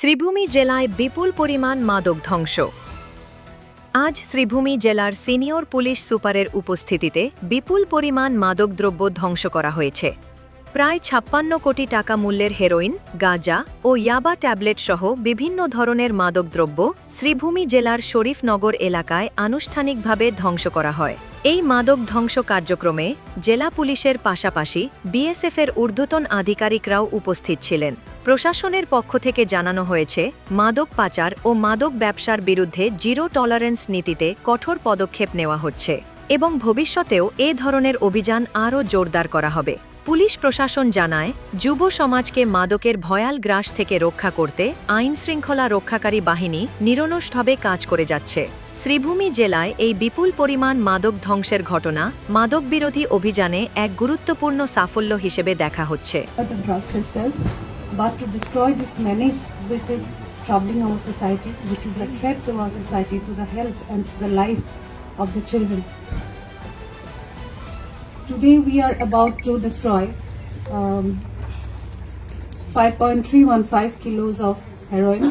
শ্রীভূমি জেলায় বিপুল পরিমাণ মাদক ধ্বংস। আজ শ্রীভূমি জেলার সিনিয়র পুলিশ সুপারের উপস্থিতিতে বিপুল পরিমাণ মাদকদ্রব্য ধ্বংস করা হয়েছে। প্রায় ৫৬ কোটি টাকা মূল্যের হেরোইন, গাঁজা ও ইয়াবা ট্যাবলেট সহ বিভিন্ন ধরনের মাদকদ্রব্য শ্রীভূমি জেলার শরীফনগর এলাকায় আনুষ্ঠানিকভাবে ধ্বংস করা হয়। এই মাদক ধ্বংস কার্যক্রমে জেলা পুলিশের পাশাপাশি বিএসএফের ঊর্ধ্বতন আধিকারিকরাও উপস্থিত ছিলেন। প্রশাসনের পক্ষ থেকে জানানো হয়েছে, মাদক পাচার ও মাদক ব্যবসার বিরুদ্ধে জিরো টলারেন্স নীতিতে কঠোর পদক্ষেপ নেওয়া হচ্ছে এবং ভবিষ্যতেও এ ধরনের অভিযান আরও জোরদার করা হবে। পুলিশ প্রশাসন জানায়, যুব সমাজকে মাদকের ভয়াল গ্রাস থেকে রক্ষা করতে আইনশৃঙ্খলা রক্ষাকারী বাহিনী নিরলসভাবে কাজ করে যাচ্ছে। শ্রীভূমি জেলায় এই বিপুল পরিমাণ মাদক ধ্বংসের ঘটনা মাদক বিরোধী অভিযানে এক গুরুত্বপূর্ণ সাফল্য হিসেবে দেখা হচ্ছে। But to destroy this menace which is troubling our society, which is a threat to our society, to the health and to the life of the children. Today we are about to destroy 5.315 kilos of heroin,